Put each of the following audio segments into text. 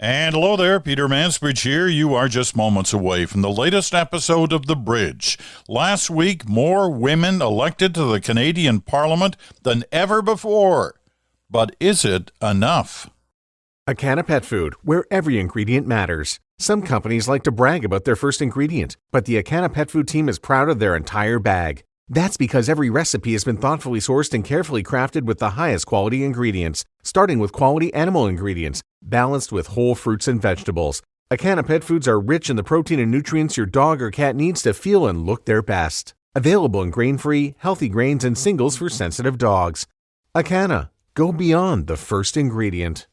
And hello there, Peter Mansbridge here. You are just moments away from the latest episode of The Bridge. Last week, more women elected to the Canadian Parliament than ever before. But is it enough? Acana Pet Food, where every ingredient matters. Some companies like to brag about their first ingredient, but the Acana Pet Food team is proud of their entire bag. That's because every recipe has been thoughtfully sourced and carefully crafted with the highest quality ingredients, starting with quality animal ingredients, balanced with whole fruits and vegetables. Acana Pet Foods are rich in the protein and nutrients your dog or cat needs to feel and look their best. Available in grain-free, healthy grains and singles for sensitive dogs. Acana, go beyond the first ingredient.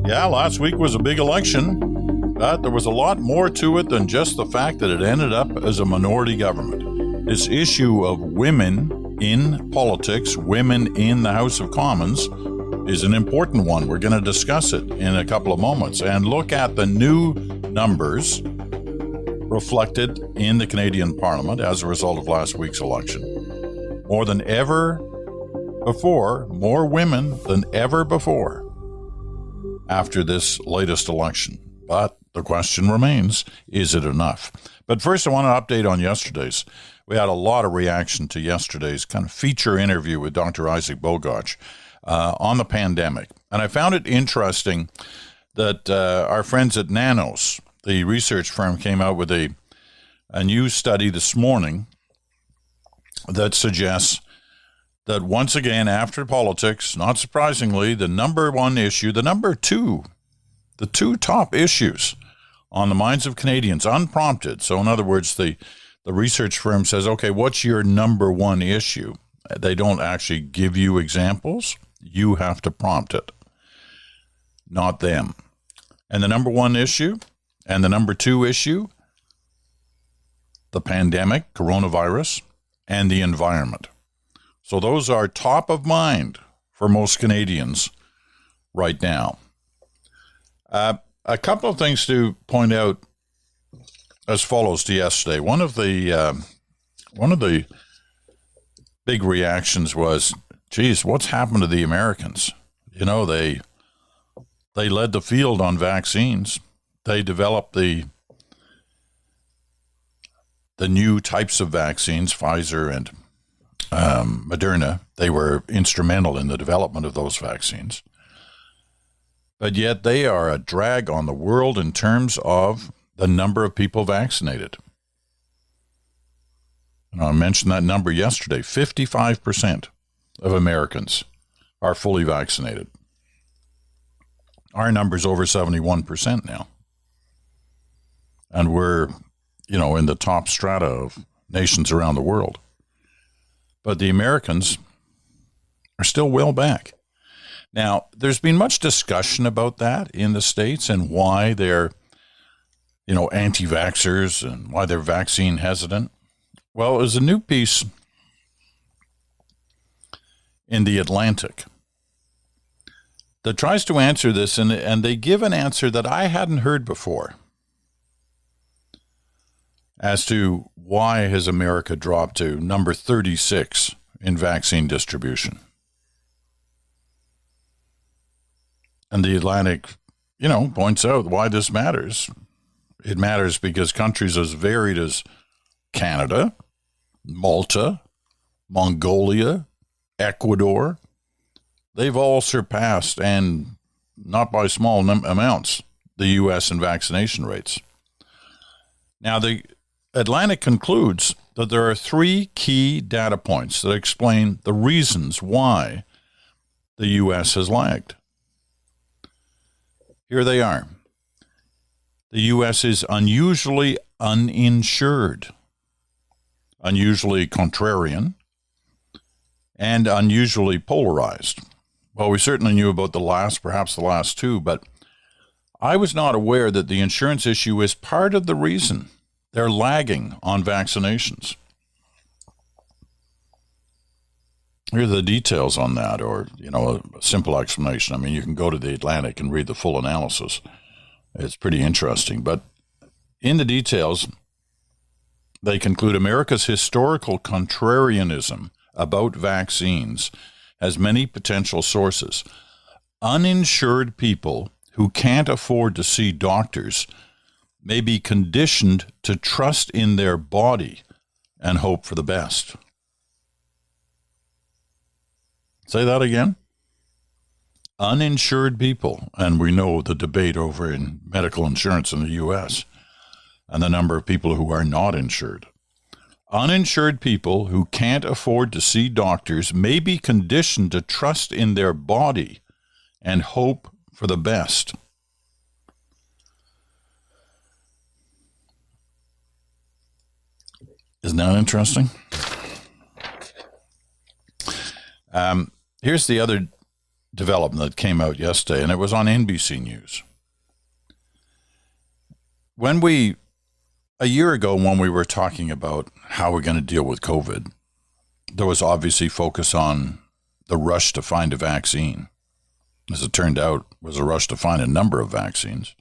Yeah, last week was a big election, but there was a lot more to it than just the fact that it ended up as a minority government. This issue of women in politics, women in the House of Commons, is an important one. We're going to discuss it in a couple of moments and look at the new numbers reflected in the Canadian Parliament as a result of last week's election. More than ever before, more women than ever before after this latest election. But the question remains, is it enough? But first, I want to update on yesterday's. We had a lot of reaction to yesterday's kind of feature interview with Dr. Isaac Bogoch on the pandemic. And I found it interesting that our friends at Nanos, the research firm, came out with a new study this morning that suggests that once again, after politics, not surprisingly, the number one issue, the two top issues on the minds of Canadians, unprompted. So in other words, the research firm says, okay, what's your number one issue? They don't actually give you examples. You have to prompt it, not them. And the number one issue and the number two issue, the pandemic, coronavirus, and the environment. So those are top of mind for most Canadians right now. A couple of things to point out as follows to yesterday. One of the big reactions was, geez, what's happened to the Americans? You know, they led the field on vaccines. They developed the new types of vaccines, Pfizer and Moderna. They were instrumental in the development of those vaccines. But yet they are a drag on the world in terms of the number of people vaccinated. And I mentioned that number yesterday. 55% of Americans are fully vaccinated. Our number's over 71% now. And we're, in the top strata of nations around the world. But the Americans are still well back. Now, there's been much discussion about that in the States and why they're, anti-vaxxers and why they're vaccine hesitant. Well, there's a new piece in The Atlantic that tries to answer this, and they give an answer that I hadn't heard before as to why has America dropped to number 36 in vaccine distribution. And The Atlantic, points out why this matters. It matters because countries as varied as Canada, Malta, Mongolia, Ecuador, they've all surpassed, and not by small amounts, the U.S. in vaccination rates. Now, the Atlantic concludes that there are three key data points that explain the reasons why the U.S. has lagged. Here they are. The U.S. is unusually uninsured, unusually contrarian, and unusually polarized. Well, we certainly knew about perhaps the last two, but I was not aware that the insurance issue is part of the reason they're lagging on vaccinations. Here are the details on that, or, a simple explanation. I mean, you can go to The Atlantic and read the full analysis. It's pretty interesting. But in the details, They conclude America's historical contrarianism about vaccines has many potential sources. Uninsured people who can't afford to see doctors may be conditioned to trust in their body and hope for the best. Say that again. Uninsured people, and we know the debate over in medical insurance in the U.S. and the number of people who are not insured. Uninsured people who can't afford to see doctors may be conditioned to trust in their body and hope for the best. Isn't that interesting? Here's the other development that came out yesterday, and it was on NBC News. A year ago, when we were talking about how we're going to deal with COVID, there was obviously focus on the rush to find a vaccine. As it turned out, it was a rush to find a number of vaccines.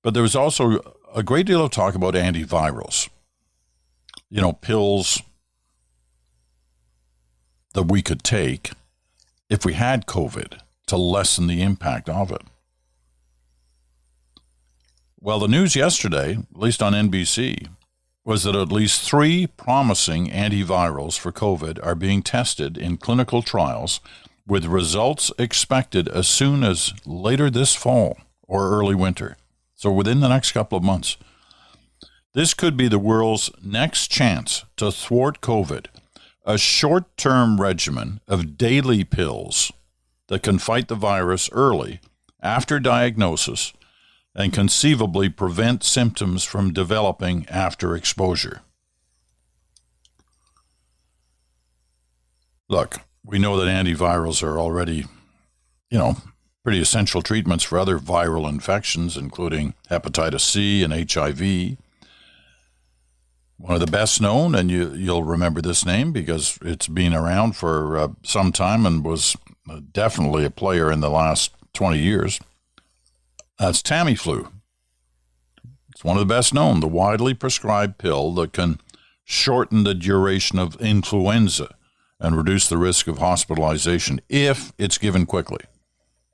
But there was also a great deal of talk about antivirals. You know, pills that we could take if we had COVID to lessen the impact of it. Well, the news yesterday, at least on NBC, was that at least 3 promising antivirals for COVID are being tested in clinical trials, with results expected as soon as later this fall or early winter. So within the next couple of months. This could be the world's next chance to thwart COVID, a short-term regimen of daily pills that can fight the virus early, after diagnosis, and conceivably prevent symptoms from developing after exposure. Look, we know that antivirals are already, pretty essential treatments for other viral infections, including hepatitis C and HIV. One of the best known, and you'll remember this name because it's been around for some time and was definitely a player in the last 20 years. That's Tamiflu. It's one of the best known, the widely prescribed pill that can shorten the duration of influenza and reduce the risk of hospitalization if it's given quickly.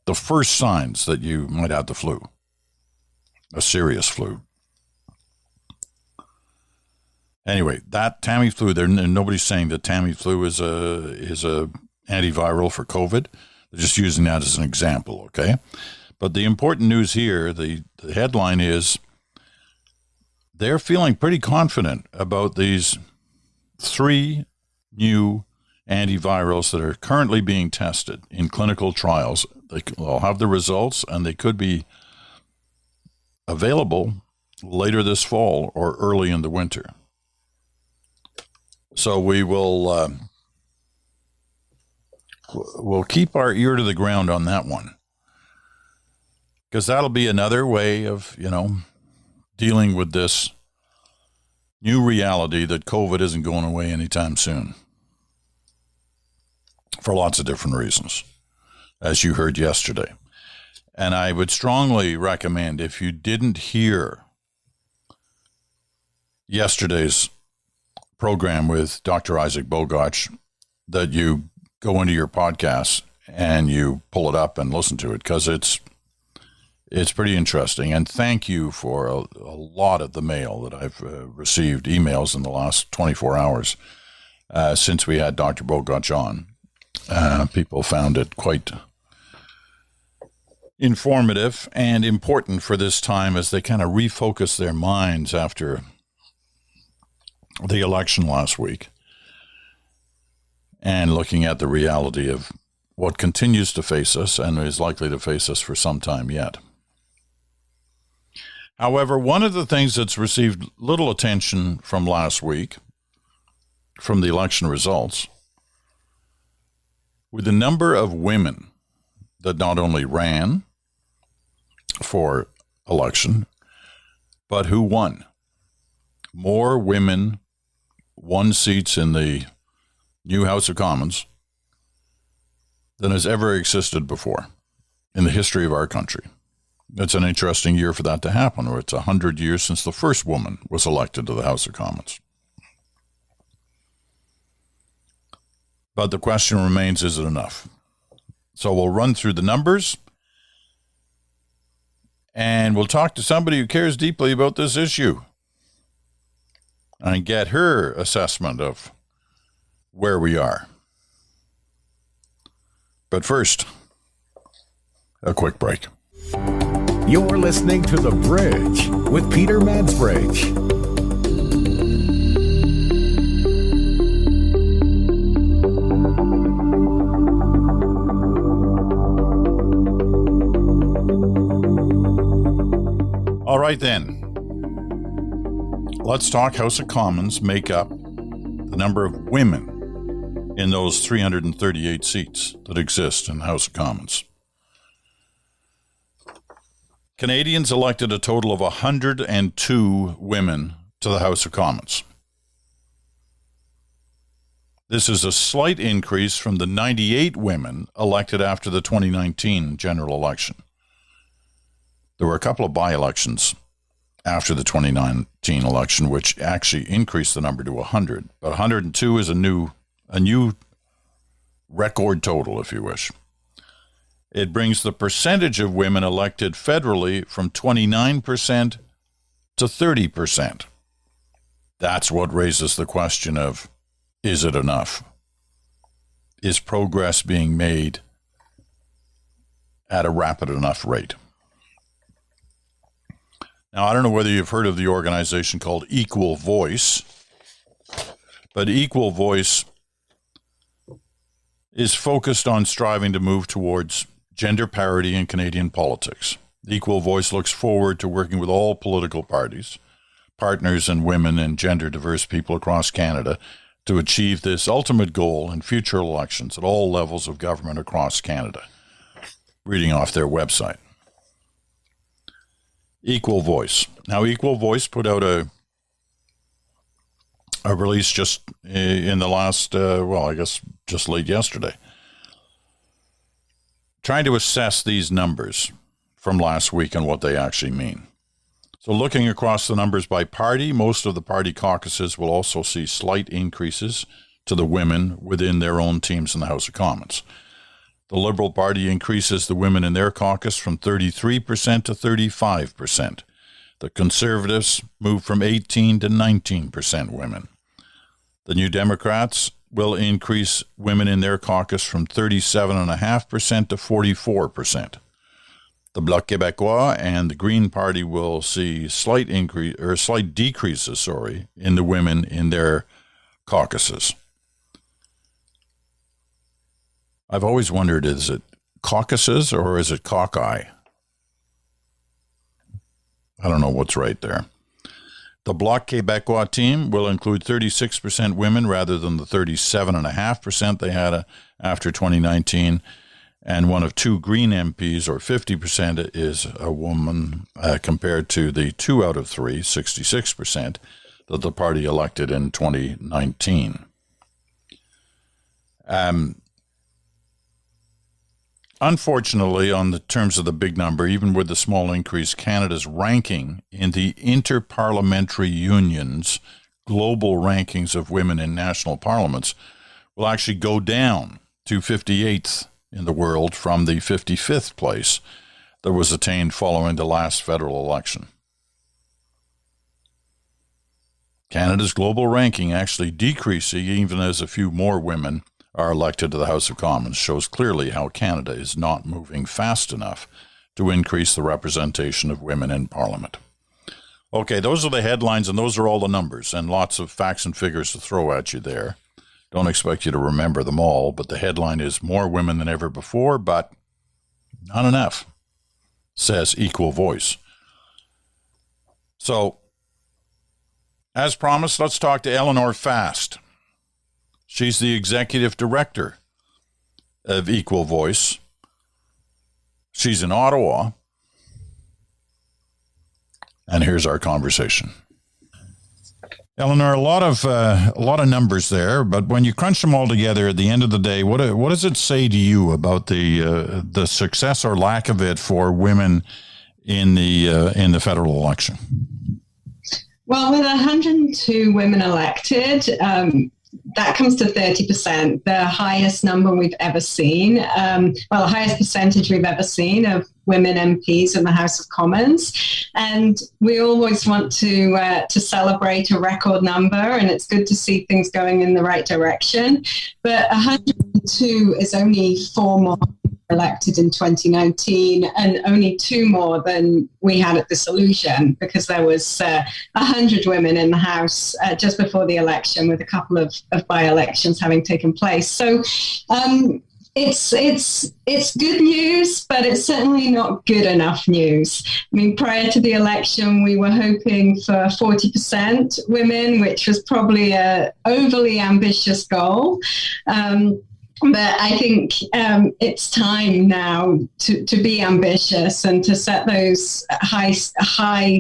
The first signs that you might have the flu, a serious flu. Anyway, that Tamiflu, nobody's saying that Tamiflu is a antiviral for COVID. They're just using that as an example, okay? But the important news here, the headline is, they're feeling pretty confident about these 3 new antivirals that are currently being tested in clinical trials. They'll have the results, and they could be available later this fall or early in the winter. So we will we'll keep our ear to the ground on that one, because that'll be another way of, dealing with this new reality that COVID isn't going away anytime soon, for lots of different reasons, as you heard yesterday. And I would strongly recommend, if you didn't hear yesterday's program with Dr. Isaac Bogoch, that you go into your podcast and you pull it up and listen to it, because it's pretty interesting. And thank you for a lot of the mail that I've received, emails in the last 24 hours since we had Dr. Bogoch on. People found it quite informative and important for this time as they kind of refocus their minds after the election last week, and looking at the reality of what continues to face us and is likely to face us for some time yet. However, one of the things that's received little attention from last week, from the election results, were the number of women that not only ran for election, but who won. More women won seats in the new House of Commons than has ever existed before in the history of our country. It's an interesting year for that to happen, where it's 100 years since the first woman was elected to the House of Commons. But the question remains, is it enough? So we'll run through the numbers, and we'll talk to somebody who cares deeply about this issue and get her assessment of where we are. But first, a quick break. You're listening to The Bridge with Peter Madsbridge. All right, then. Let's talk House of Commons make up the number of women in those 338 seats that exist in the House of Commons. Canadians elected a total of 102 women to the House of Commons. This is a slight increase from the 98 women elected after the 2019 general election. There were a couple of by-elections after the 2019 election, which actually increased the number to 100. But 102 is a new record total, if you wish. It brings the percentage of women elected federally from 29% to 30%. That's what raises the question of, is it enough? Is progress being made at a rapid enough rate? Now, I don't know whether you've heard of the organization called Equal Voice, but Equal Voice is focused on striving to move towards gender parity in Canadian politics. Equal Voice looks forward to working with all political parties, partners, and women and gender diverse people across Canada to achieve this ultimate goal in future elections at all levels of government across Canada. Reading off their website. Equal Voice. Now, Equal Voice put out a release just in the last, just late yesterday, trying to assess these numbers from last week and what they actually mean. So looking across the numbers by party, most of the party caucuses will also see slight increases to the women within their own teams in the House of Commons. The Liberal Party increases the women in their caucus from 33% to 35%. The Conservatives move from 18 to 19% women. The New Democrats will increase women in their caucus from 37.5% to 44%. The Bloc Québécois and the Green Party will see slight decreases in the women in their caucuses. I've always wondered, is it caucuses or is it cockeye? I don't know what's right there. The Bloc Québécois team will include 36% women rather than the 37.5% they had after 2019. And one of two Green MPs, or 50%, is a woman compared to the 2 out of 3, 66%, that the party elected in 2019. Unfortunately, on the terms of the big number, even with the small increase, Canada's ranking in the Interparliamentary Union's global rankings of women in national parliaments will actually go down to 58th in the world from the 55th place that was attained following the last federal election. Canada's global ranking actually decreasing even as a few more women are elected to the House of Commons shows clearly how Canada is not moving fast enough to increase the representation of women in Parliament. Okay, those are the headlines, and those are all the numbers, and lots of facts and figures to throw at you there. Don't expect you to remember them all, but the headline is more women than ever before, but not enough, says Equal Voice. So, as promised, let's talk to Eleanor Fast. She's the executive director of Equal Voice. She's in Ottawa. And here's our conversation. Eleanor, a lot of numbers there, but when you crunch them all together at the end of the day, what does it say to you about the success or lack of it for women in the federal election? Well, with 102 women elected, that comes to 30%, the highest number we've ever seen. The highest percentage we've ever seen of women MPs in the House of Commons. And we always want to celebrate a record number, and it's good to see things going in the right direction. But 102 is only 4 more elected in 2019, and only 2 more than we had at dissolution, because there was 100 women in the House just before the election, with a couple of by-elections having taken place. So it's good news, but it's certainly not good enough news. I mean, prior to the election, we were hoping for 40% women, which was probably an overly ambitious goal. But I think it's time now to be ambitious and to set those high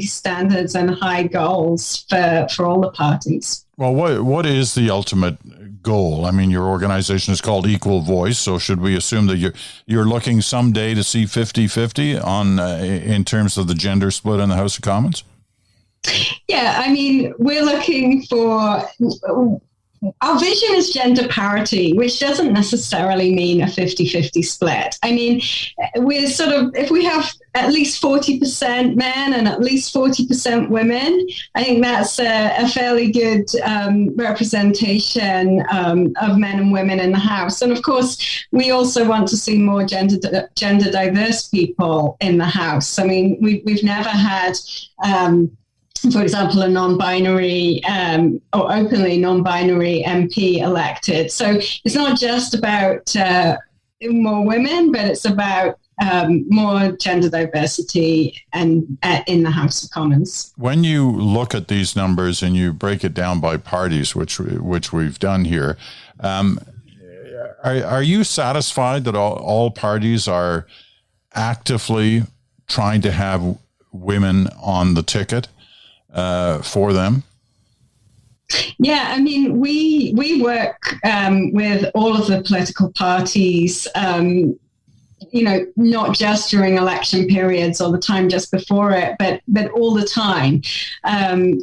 standards and high goals for all the parties. Well, what is the ultimate goal? I mean, your organization is called Equal Voice, so should we assume that you're looking someday to see 50-50 on in terms of the gender split in the House of Commons? Yeah, I mean, we're looking for... Our vision is gender parity, which doesn't necessarily mean a 50-50 split. I mean, we're sort of, if we have at least 40% men and at least 40% women, I think that's a fairly good representation of men and women in the House. And of course, we also want to see more gender diverse people in the House. I mean, we've never had... for example, a non-binary or openly non-binary MP elected. So it's not just about more women, but it's about more gender diversity and in the House of Commons. When you look at these numbers and you break it down by parties, which we've done here, are you satisfied that all parties are actively trying to have women on the ticket for them? Yeah, I mean, we work with all of the political parties, not just during election periods or the time just before it, but all the time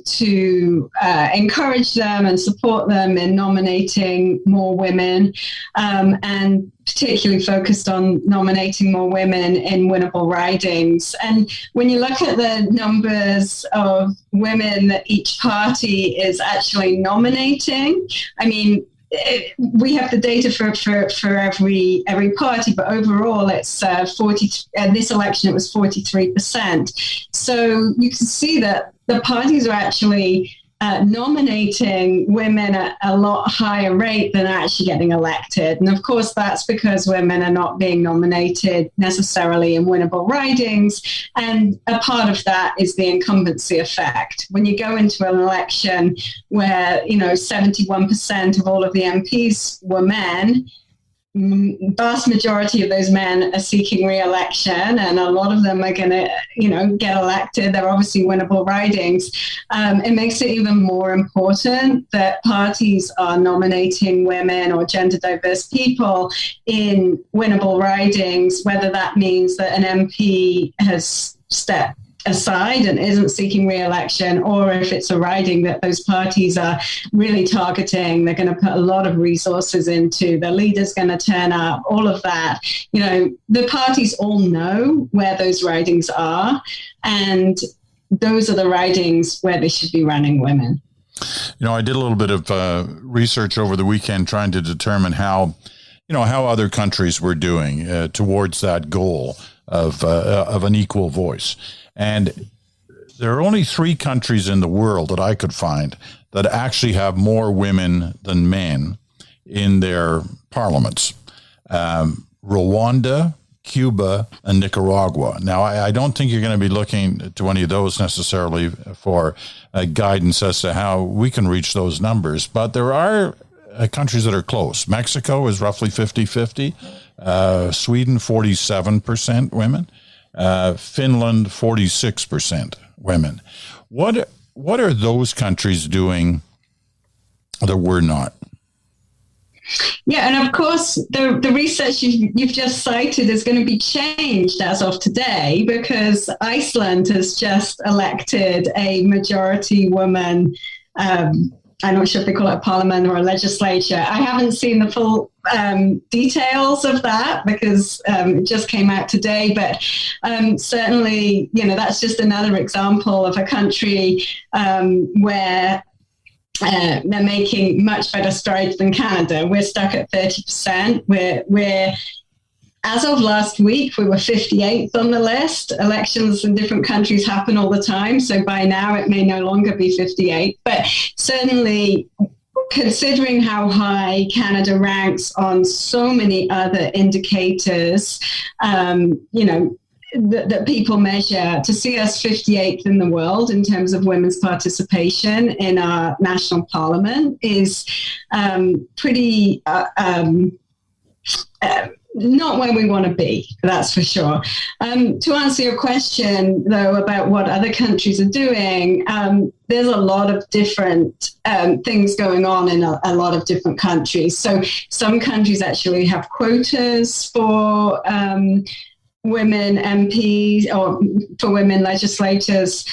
to encourage them and support them in nominating more women, and particularly focused on nominating more women in winnable ridings. And when you look at the numbers of women that each party is actually nominating, I mean, we have the data for every party, but overall it's 40. This election it was 43%. So you can see that the parties are actually nominating women at a lot higher rate than actually getting elected. And of course, that's because women are not being nominated necessarily in winnable ridings. And a part of that is the incumbency effect. When you go into an election where, 71% of all of the MPs were men, vast majority of those men are seeking re-election, and a lot of them are going to, get elected. They're obviously winnable ridings. It makes it even more important that parties are nominating women or gender diverse people in winnable ridings, whether that means that an MP has stepped aside and isn't seeking re-election, or if it's a riding that those parties are really targeting, they're going to put a lot of resources into, the leader's going to turn up, all of that. The parties all know where those ridings are, and those are the ridings where they should be running women. I did a little bit of research over the weekend trying to determine how other countries were doing towards that goal of an equal voice. And there are only 3 countries in the world that I could find that actually have more women than men in their parliaments. Rwanda, Cuba, and Nicaragua. Now, I don't think you're going to be looking to any of those necessarily for guidance as to how we can reach those numbers, but there are countries that are close. Mexico is roughly 50-50. Sweden, 47% women. Finland, 46% women. What are those countries doing that we're not? Yeah, and of course, the research you've just cited is going to be changed as of today because Iceland has just elected a majority woman. I'm not sure if they call it a parliament or a legislature. I haven't seen the full details of that because it just came out today. But certainly, that's just another example of a country where they're making much better strides than Canada. We're stuck at 30%. We're as of last week, we were 58th on the list. Elections in different countries happen all the time. So by now it may no longer be 58. But certainly, considering how high Canada ranks on so many other indicators, that people measure, to see us 58th in the world in terms of women's participation in our national parliament is pretty not where we want to be, that's for sure. To answer your question, though, about what other countries are doing, there's a lot of different things going on in a lot of different countries. So some countries actually have quotas for women MPs or for women legislators.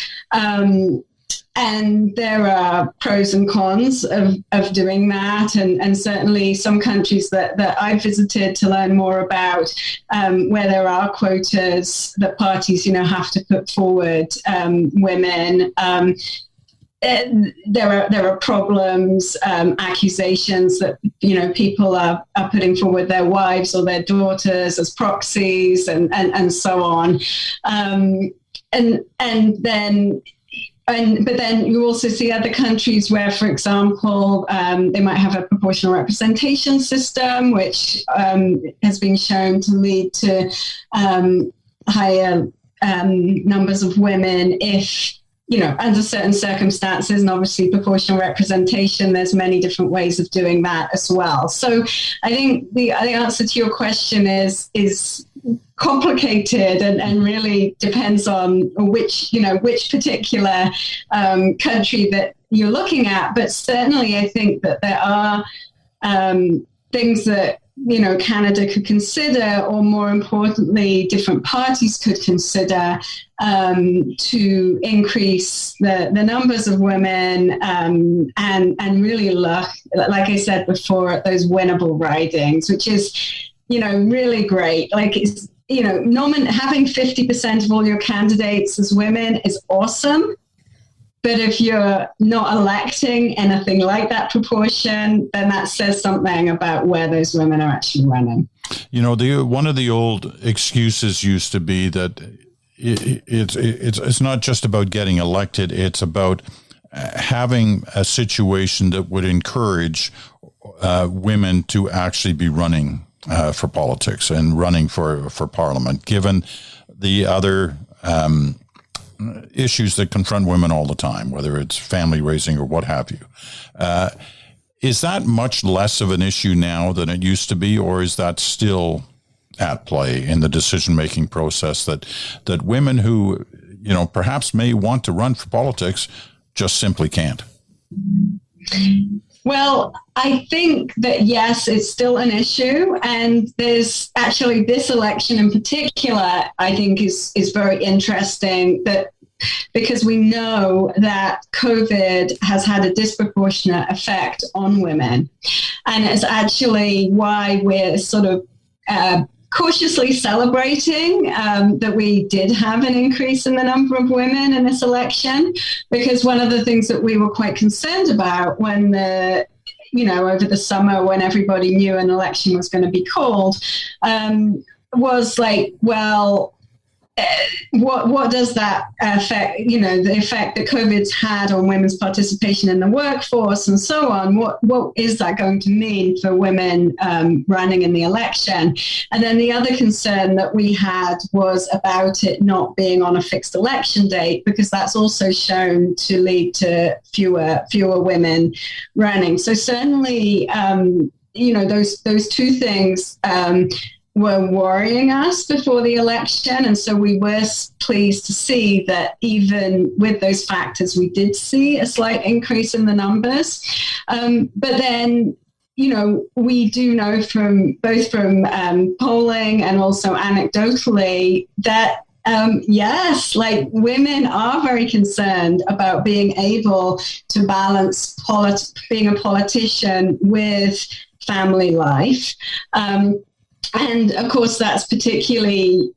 And there are pros and cons of doing that. And certainly some countries that I've visited to learn more about where there are quotas that parties, have to put forward women. There are problems, accusations that, people are putting forward their wives or their daughters as proxies and so on. But then you also see other countries where, for example, they might have a proportional representation system, which has been shown to lead to higher numbers of women if, under certain circumstances, and obviously proportional representation, there's many different ways of doing that as well. So I think the answer to your question is complicated and really depends on which particular country that you're looking at. But certainly I think that there are things that, Canada could consider, or more importantly, different parties could consider to increase the numbers of women and really look, like I said before, at those winnable ridings, which is, really great. Like it's, having 50% of all your candidates as women is awesome. But if you're not electing anything like that proportion, then that says something about where those women are actually running. One of the old excuses used to be that it's not just about getting elected; it's about having a situation that would encourage women to actually be running for politics and running for parliament, given the other issues that confront women all the time, whether it's family raising or what have you. Is that much less of an issue now than it used to be, or is that still at play in the decision-making process that women who, perhaps may want to run for politics just simply can't? Well, I think that, yes, it's still an issue. And there's actually this election in particular, I think is very interesting because we know that COVID has had a disproportionate effect on women. And it's actually why we're sort of cautiously celebrating that we did have an increase in the number of women in this election, because one of the things that we were quite concerned about when over the summer, when everybody knew an election was going to be called, was like, well, what does that affect, the effect that COVID's had on women's participation in the workforce and so on? What is that going to mean for women running in the election? And then the other concern that we had was about it not being on a fixed election date, because that's also shown to lead to fewer women running. So certainly, those two things were worrying us before the election. And so we were pleased to see that even with those factors, we did see a slight increase in the numbers. But then, we do know from polling and also anecdotally that yes, like women are very concerned about being able to balance being a politician with family life. And of course, that's particularly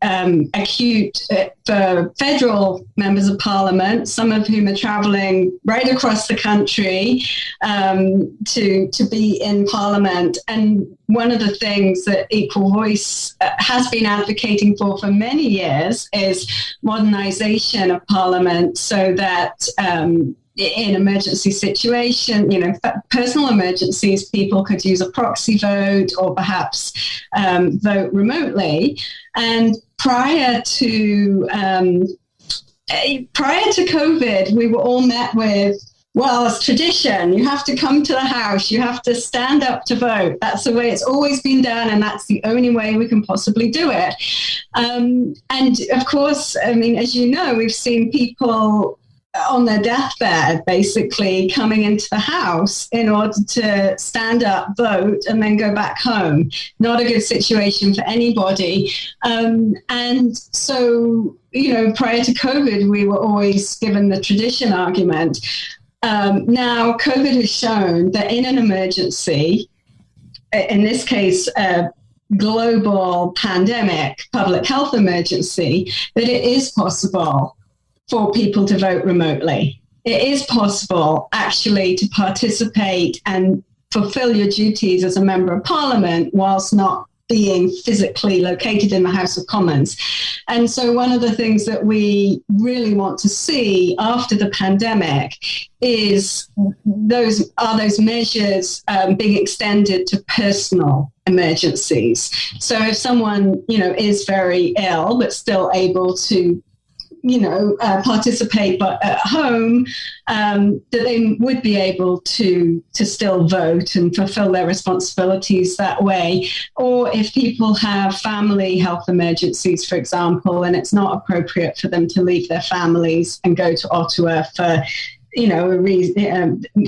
acute for federal members of parliament, some of whom are traveling right across the country to be in parliament. And one of the things that Equal Voice has been advocating for many years is modernization of parliament so that in emergency situation, personal emergencies, people could use a proxy vote or perhaps vote remotely. And prior to COVID, we were all met with, well, it's tradition. You have to come to the house. You have to stand up to vote. That's the way it's always been done, and that's the only way we can possibly do it. And of course, I mean, as you know, we've seen people on their deathbed, basically coming into the house in order to stand up, vote, and then go back home. Not a good situation for anybody. And so, prior to COVID, we were always given the tradition argument. Now, COVID has shown that in an emergency, in this case, a global pandemic, public health emergency, that it is possible for people to vote remotely. It is possible actually to participate and fulfill your duties as a member of parliament whilst not being physically located in the House of Commons. And so one of the things that we really want to see after the pandemic is those measures being extended to personal emergencies. So if someone, is very ill but still able to participate but at home, that they would be able to still vote and fulfill their responsibilities that way. Or if people have family health emergencies, for example, and it's not appropriate for them to leave their families and go to Ottawa for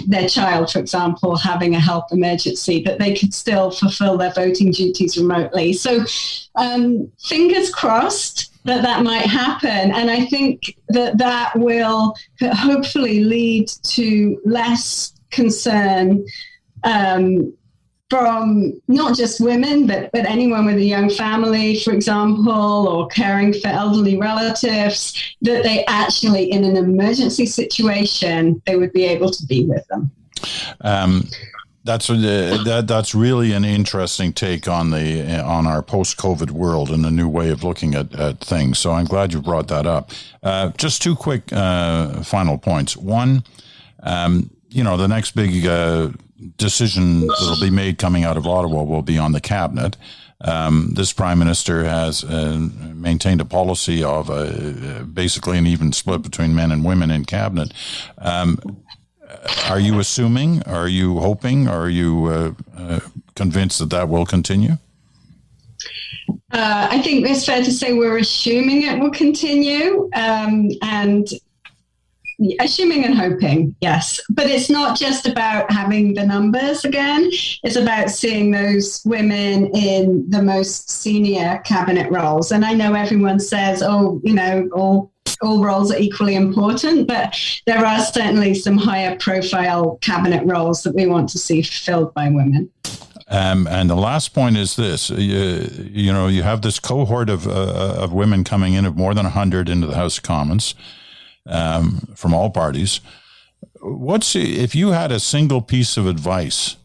their child, for example, having a health emergency, that they could still fulfill their voting duties remotely. So fingers crossed that might happen. And I think that will hopefully lead to less concern from not just women, but anyone with a young family, for example, or caring for elderly relatives, that they actually, in an emergency situation, they would be able to be with them. That's really an interesting take on our post-COVID world and the new way of looking at things. So I'm glad you brought that up. Just two quick final points. One, the next big decision that will be made coming out of Ottawa will be on the cabinet. This Prime Minister has maintained a policy of basically an even split between men and women in cabinet. Are you assuming, are you hoping, are you convinced that will continue? I think it's fair to say we're assuming it will continue, and assuming and hoping, yes. But it's not just about having the numbers again. It's about seeing those women in the most senior cabinet roles. And I know everyone says, all roles are equally important, but there are certainly some higher profile cabinet roles that we want to see filled by women. And the last point is this: you have this cohort of women coming in of more than 100 into the House of Commons from all parties. If you had a single piece of advice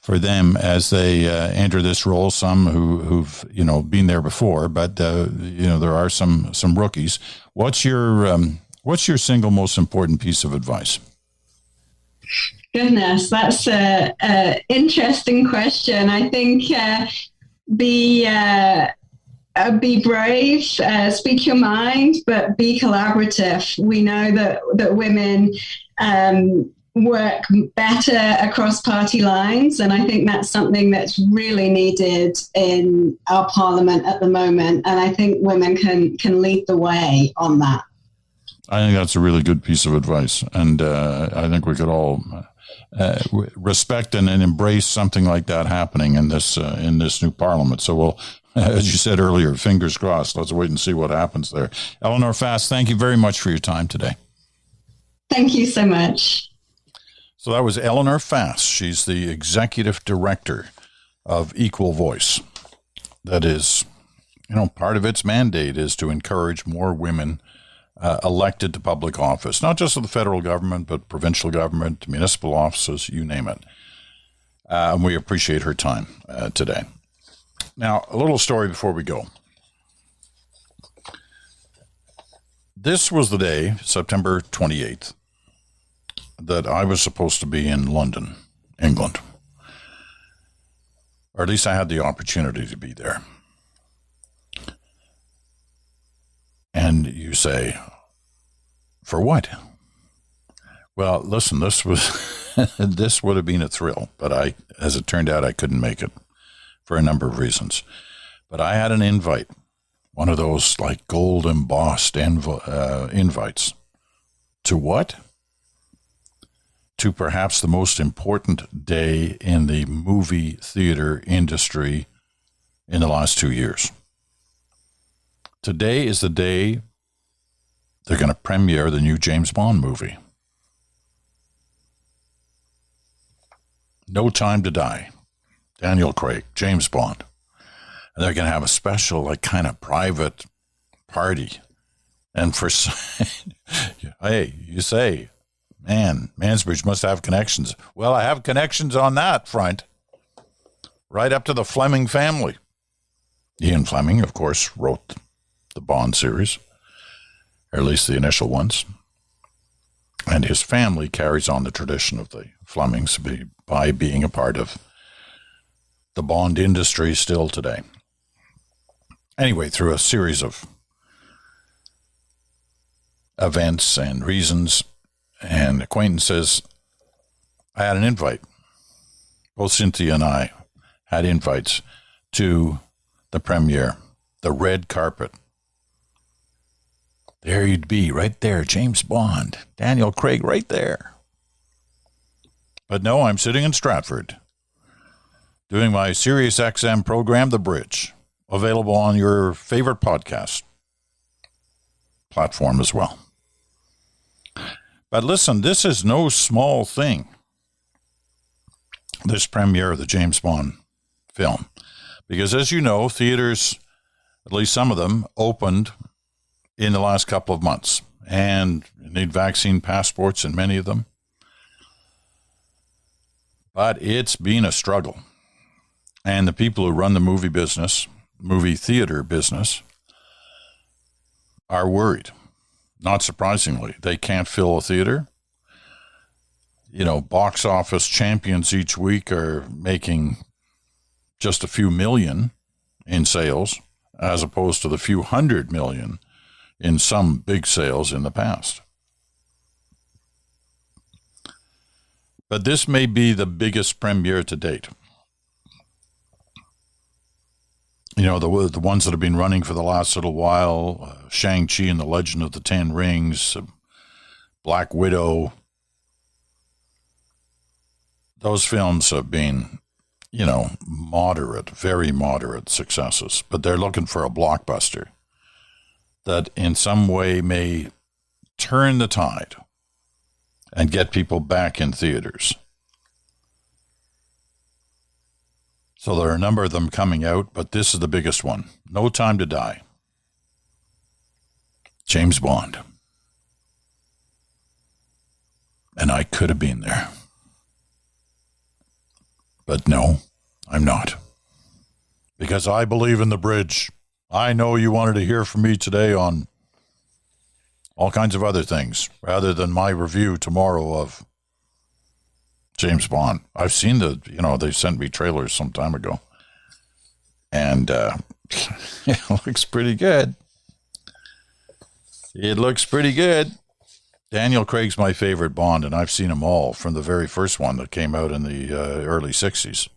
for them as they enter this role? Some who've been there before, but there are some rookies. What's your single most important piece of advice? Goodness, that's a interesting question. I think be brave, speak your mind, but be collaborative. We know that women work better across party lines, and I think that's something that's really needed in our parliament at the moment, and I think women can lead the way on that. I think that's a really good piece of advice, and I think we could all respect and embrace something like that happening in this new parliament. So we'll, as you said earlier, fingers crossed. Let's wait and see what happens there. Eleanor Fast, thank you very much for your time today. Thank you so much. So that was Eleanor Fast. She's the executive director of Equal Voice. That is, part of its mandate is to encourage more women elected to public office, not just of the federal government, but provincial government, municipal offices, you name it. And we appreciate her time today. Now, a little story before we go. This was the day, September 28th, that I was supposed to be in London, England. Or at least I had the opportunity to be there. And you say, for what? Well, listen, this would have been a thrill, but as it turned out, I couldn't make it for a number of reasons. But I had an invite, one of those like gold embossed invites. To what? To perhaps the most important day in the movie theater industry in the last 2 years. Today is the day they're going to premiere the new James Bond movie. No Time to Die. Daniel Craig, James Bond. And they're going to have a special, like, kind of private party. And for, hey, you say, man, Mansbridge must have connections. Well, I have connections on that front. Right up to the Fleming family. Ian Fleming, of course, wrote the Bond series, or at least the initial ones. And his family carries on the tradition of the Flemings by being a part of the Bond industry still today. Anyway, through a series of events and reasons and acquaintances, I had an invite. Both Cynthia and I had invites to the premiere, the red carpet. There you'd be, right there, James Bond, Daniel Craig, right there. But no, I'm sitting in Stratford, doing my Sirius XM program, The Bridge, available on your favorite podcast platform as well. But listen, this is no small thing, this premiere of the James Bond film. Because as you know, theaters, at least some of them, opened in the last couple of months. And you need vaccine passports in many of them. But it's been a struggle. And the people who run the movie theater business, are worried. Not surprisingly, they can't fill a theater. Box office champions each week are making just a few million in sales, as opposed to the few hundred million in some big sales in the past. But this may be the biggest premiere to date. The ones that have been running for the last little while, Shang-Chi and the Legend of the Ten Rings, Black Widow, those films have been, moderate, very moderate successes, but they're looking for a blockbuster that in some way may turn the tide and get people back in theaters. So there are a number of them coming out, but this is the biggest one. No Time to Die. James Bond. And I could have been there. But no, I'm not. Because I believe in the bridge. I know you wanted to hear from me today on all kinds of other things, rather than my review tomorrow of James Bond. I've seen they sent me trailers some time ago. And it looks pretty good. It looks pretty good. Daniel Craig's my favorite Bond, and I've seen them all from the very first one that came out in the early 60s.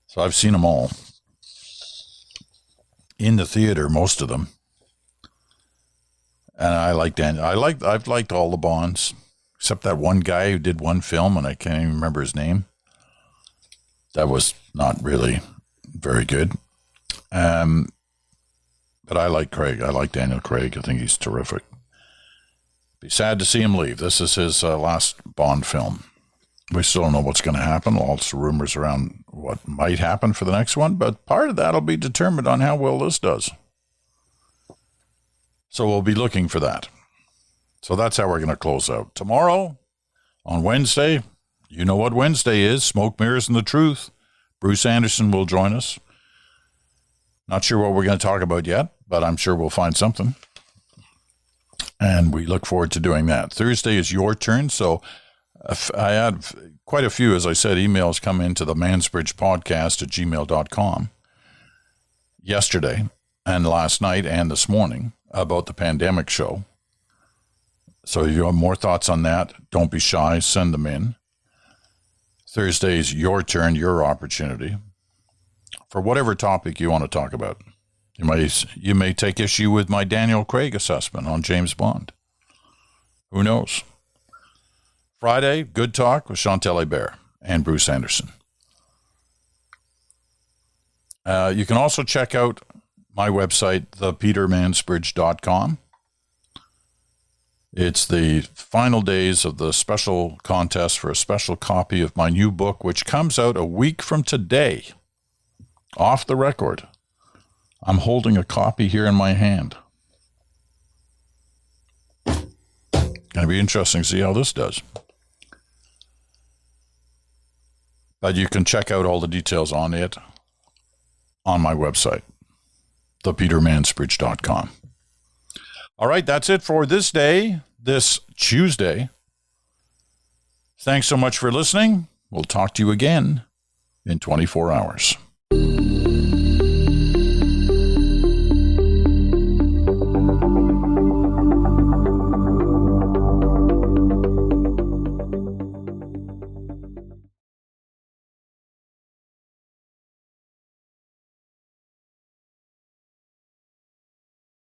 So I've seen them all. In the theater, most of them. And I like Daniel. I've liked all the Bonds. except that one guy who did one film, and I can't even remember his name. That was not really very good. But I like Craig. I like Daniel Craig. I think he's terrific. Be sad to see him leave. This is his last Bond film. We still don't know what's going to happen. Lots of rumors around what might happen for the next one, but part of that will be determined on how well this does. So we'll be looking for that. So that's how we're going to close out. Tomorrow, on Wednesday, you know what Wednesday is. Smoke, Mirrors, and the Truth. Bruce Anderson will join us. Not sure what we're going to talk about yet, but I'm sure we'll find something. And we look forward to doing that. Thursday is your turn. So I had quite a few, as I said, emails come into the mansbridgepodcast@gmail.com yesterday and last night and this morning about the pandemic show. So if you have more thoughts on that, don't be shy. Send them in. Thursday is your turn, your opportunity for whatever topic you want to talk about. You may take issue with my Daniel Craig assessment on James Bond. Who knows? Friday, Good Talk with Chantal Hébert and Bruce Anderson. You can also check out my website, thepetermansbridge.com. It's the final days of the special contest for a special copy of my new book, which comes out a week from today. Off the record. I'm holding a copy here in my hand. Going to be interesting to see how this does. But you can check out all the details on it on my website, thepetermansbridge.com. All right, that's it for this day, this Tuesday. Thanks so much for listening. We'll talk to you again in 24 hours.